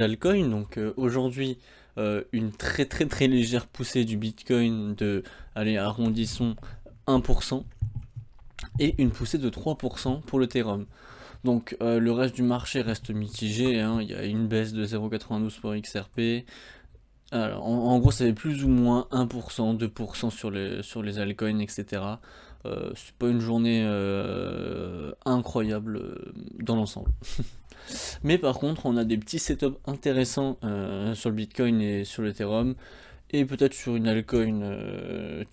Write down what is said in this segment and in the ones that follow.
Altcoin. Donc aujourd'hui, une très légère poussée du Bitcoin de, allez, arrondissons 1%, et une poussée de 3% pour l'Ethereum. Donc le reste du marché reste mitigé, hein. Il y a une baisse de 0,92 pour XRP. Alors, en gros, ça fait plus ou moins 1%, 2% sur les altcoins, etc. C'est pas une journée incroyable dans l'ensemble. Mais par contre, on a des petits setups intéressants sur le Bitcoin et sur l'Ethereum, et peut-être sur une altcoin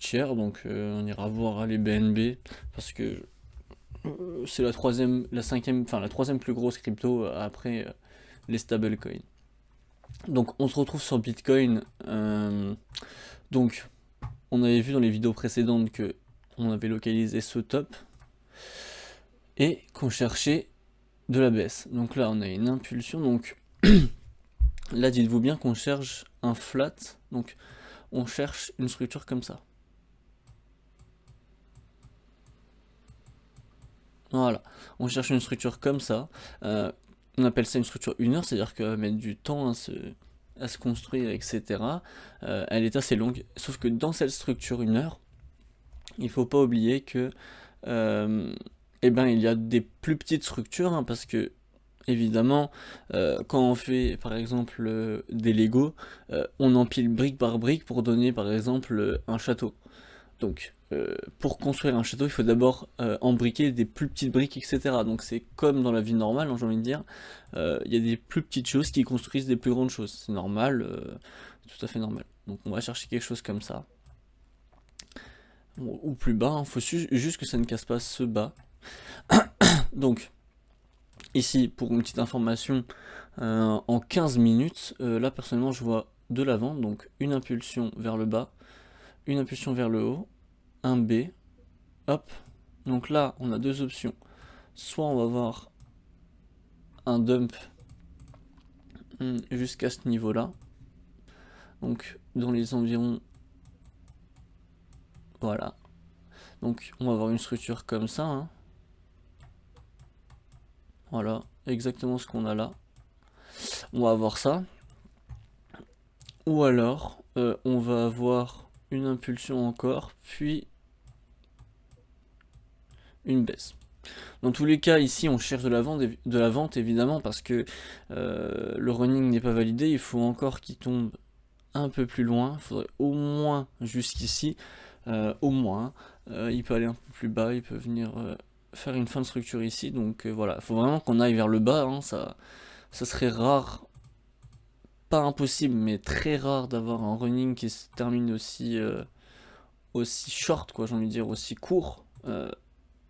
tiers. Donc on ira voir les BNB, parce que c'est la troisième, la cinquième, enfin la troisième plus grosse crypto après les stablecoins. Donc on se retrouve sur Bitcoin. Donc on avait vu dans les vidéos précédentes que on avait localisé ce top et qu'on cherchait de la baisse. Donc là on a une impulsion. Donc là dites-vous bien qu'on cherche un flat. Donc on cherche une structure comme ça. Voilà, on cherche une structure comme ça. On appelle ça une structure 1 heure, c'est-à-dire qu'elle va mettre du temps à se construire, etc. Elle est assez longue, sauf que dans cette structure 1 heure, il faut pas oublier que eh ben, il y a des plus petites structures, hein, parce que évidemment, quand on fait par exemple des Lego, on empile brique par brique pour donner par exemple un château. Donc, pour construire un château, il faut d'abord embriquer des plus petites briques, etc. Donc c'est comme dans la vie normale, hein, j'ai envie de dire. Il y a des plus petites choses qui construisent des plus grandes choses. C'est normal, tout à fait normal. Donc on va chercher quelque chose comme ça. Ou plus bas, il faut juste que ça ne casse pas ce bas. Donc, ici, pour une petite information, en 15 minutes, là personnellement je vois de la vente, donc une impulsion vers le bas, une impulsion vers le haut, un B, hop. Donc là, on a deux options. Soit on va avoir un dump jusqu'à ce niveau-là, donc dans les environs, voilà. Donc on va avoir une structure comme ça, hein. Voilà, exactement ce qu'on a là. On va avoir ça. Ou alors, on va avoir une impulsion encore, puis une baisse. Dans tous les cas, ici, on cherche de la vente évidemment, parce que le running n'est pas validé. Il faut encore qu'il tombe un peu plus loin. Il faudrait au moins jusqu'ici. Au moins. Il peut aller un peu plus bas. Il peut venir faire une fin de structure ici. Donc voilà, il faut vraiment qu'on aille vers le bas, hein. Ça serait rare. Pas impossible, mais très rare d'avoir un running qui se termine aussi short, quoi, j'ai envie de dire, aussi court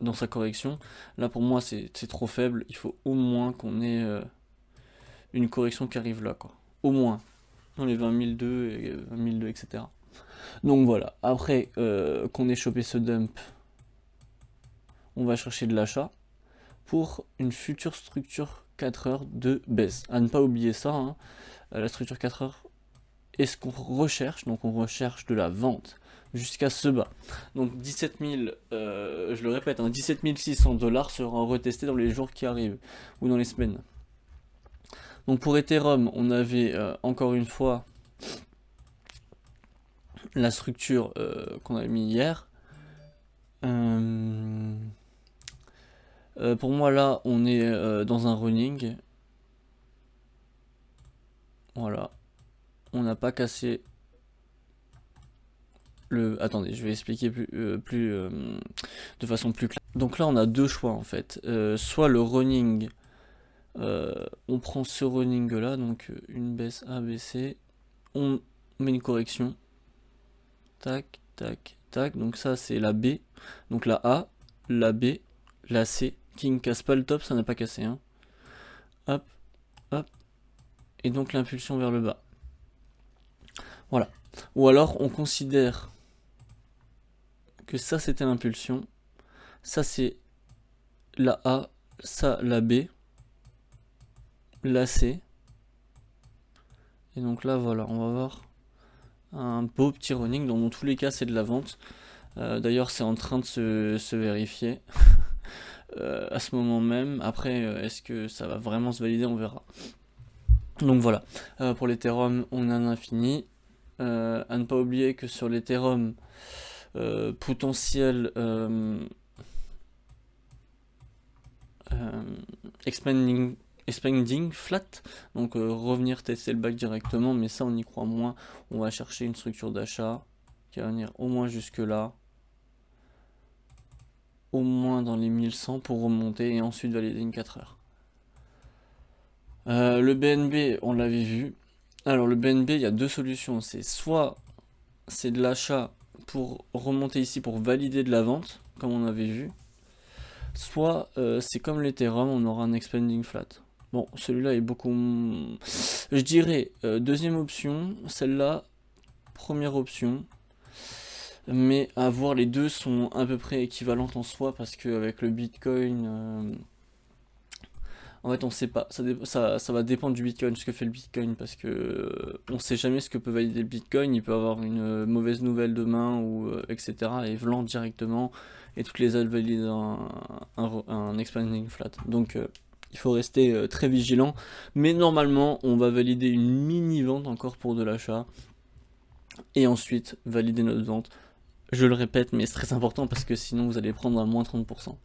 dans sa correction. Là, pour moi, c'est trop faible. Il faut au moins qu'on ait une correction qui arrive là, quoi. Au moins, dans les 20 002 et 20 002, etc. Donc voilà, après qu'on ait chopé ce dump, on va chercher de l'achat pour une future structure 4 heures de baisse. À ne pas oublier ça, hein. La structure 4 heures est ce qu'on recherche, donc on recherche de la vente jusqu'à ce bas. Donc 17 000, je le répète, hein, 17 600$ sera retesté dans les jours qui arrivent, ou dans les semaines. Donc pour Ethereum, on avait encore une fois la structure qu'on a mis hier. Pour moi là, on est dans un running. Voilà. On n'a pas cassé Attendez, je vais expliquer de façon plus claire. Donc là, on a deux choix en fait. Soit le running, on prend ce running là, donc une baisse A, B, C, on met une correction. Tac, tac, tac. Donc ça, c'est la B. Donc la A, la B, la C, qui ne casse pas le top, ça n'a pas cassé, hein. Hop, hop. Et donc l'impulsion vers le bas. Voilà. Ou alors, on considère que ça c'était l'impulsion, ça c'est la A, ça la B, la C, et donc là voilà, on va avoir un beau petit running. Dans tous les cas c'est de la vente. D'ailleurs c'est en train de se vérifier à ce moment même. Après est-ce que ça va vraiment se valider, on verra. Donc voilà, pour l'Ethereum, on en a fini. À ne pas oublier que sur l'Ethereum, potentiel expanding flat, donc revenir tester le bac directement, mais ça on y croit moins. On va chercher une structure d'achat qui va venir au moins jusque là, au moins dans les 1100 pour remonter et ensuite valider une 4 heures. Le BNB, on l'avait vu. Alors le BNB, il y a deux solutions. C'est soit c'est de l'achat pour remonter ici pour valider de la vente, comme on avait vu. Soit c'est comme l'Ethereum, on aura un expanding flat. Bon, celui-là est beaucoup... Je dirais deuxième option, celle-là, première option. Mais à voir, les deux sont à peu près équivalentes en soi parce qu'avec le Bitcoin... En fait, on sait pas. Ça va dépendre du Bitcoin, ce que fait le Bitcoin, parce que on sait jamais ce que peut valider le Bitcoin. Il peut avoir une mauvaise nouvelle demain, ou etc. et vendre directement, et toutes les autres valident un expanding flat. Donc, il faut rester très vigilant. Mais normalement, on va valider une mini vente encore pour de l'achat, et ensuite valider notre vente. Je le répète, mais c'est très important parce que sinon vous allez prendre à moins 30%.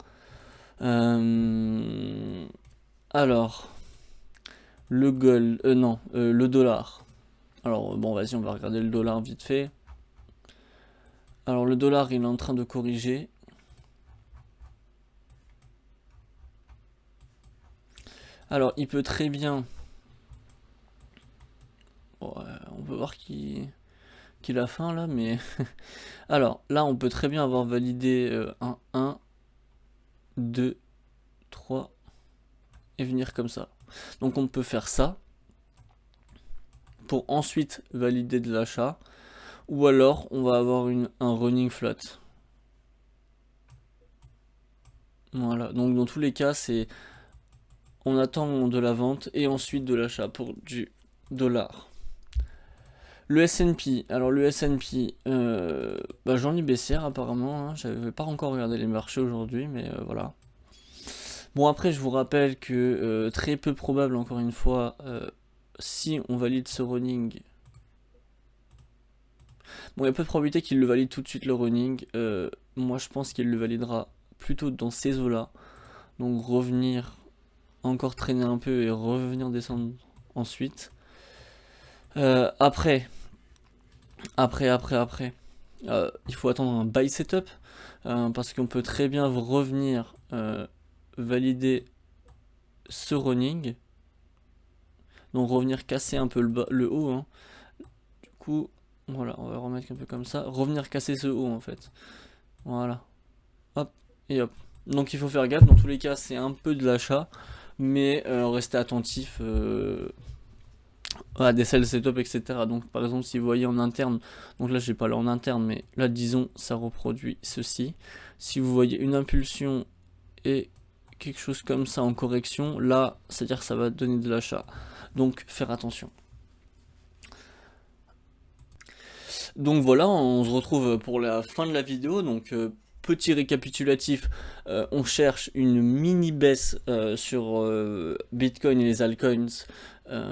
Alors, le gold, non, le dollar. Alors, bon, vas-y, on va regarder le dollar vite fait. Alors, le dollar, il est en train de corriger. Alors, il peut très bien... Bon, on peut voir qu'il a faim, là, mais... Alors, là, on peut très bien avoir validé un 1, 2, 3... et venir comme ça. Donc on peut faire ça pour ensuite valider de l'achat, ou alors on va avoir un running flat. Voilà, donc dans tous les cas, c'est on attend de la vente et ensuite de l'achat pour du dollar. Le S&P, alors le S&P, j'en ai baissière apparemment, hein. J'avais pas encore regardé les marchés aujourd'hui, mais voilà. Bon, après, je vous rappelle que très peu probable, encore une fois, si on valide ce running. Bon, il y a peu de probabilité qu'il le valide tout de suite le running. Moi, je pense qu'il le validera plutôt dans ces eaux-là. Donc, revenir, encore traîner un peu et revenir descendre ensuite. Après, il faut attendre un buy setup. Parce qu'on peut très bien revenir valider ce running, donc revenir casser un peu le haut, hein. Du coup voilà, on va remettre un peu comme ça, revenir casser ce haut en fait, voilà, hop et hop. Donc il faut faire gaffe, dans tous les cas c'est un peu de l'achat, mais restez attentif à des sell setup, etc. Donc par exemple si vous voyez en interne, donc là j'ai pas là en interne, mais là disons ça reproduit ceci, si vous voyez une impulsion et quelque chose comme ça en correction, là c'est à dire que ça va donner de l'achat, donc faire attention. Donc voilà, on se retrouve pour la fin de la vidéo. Donc petit récapitulatif, on cherche une mini baisse sur Bitcoin et les altcoins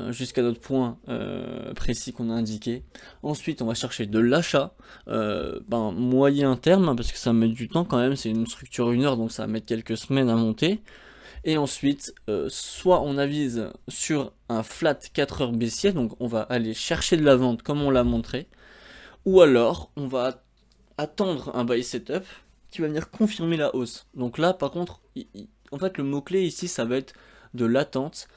jusqu'à notre point précis qu'on a indiqué. Ensuite on va chercher de l'achat moyen terme, hein, parce que ça met du temps quand même, c'est une structure 1 heure, donc ça va mettre quelques semaines à monter. Et ensuite, soit on avise sur un flat 4 heures baissier, donc on va aller chercher de la vente comme on l'a montré, ou alors on va attendre un buy setup qui va venir confirmer la hausse. Donc là par contre, en fait le mot clé ici ça va être de l'attente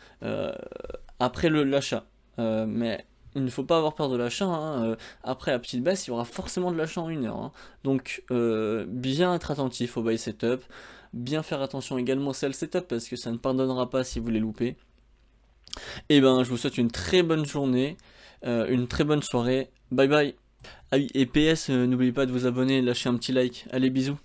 après l'achat. Mais il ne faut pas avoir peur de l'achat, hein. Après la petite baisse il y aura forcément de l'achat en 1 heure, hein. Donc bien être attentif au buy setup, bien faire attention également au sell setup parce que ça ne pardonnera pas si vous les loupez. Et ben je vous souhaite une très bonne journée, une très bonne soirée, bye bye. Ah oui, et PS, n'oubliez pas de vous abonner et lâcher un petit like. Allez, bisous.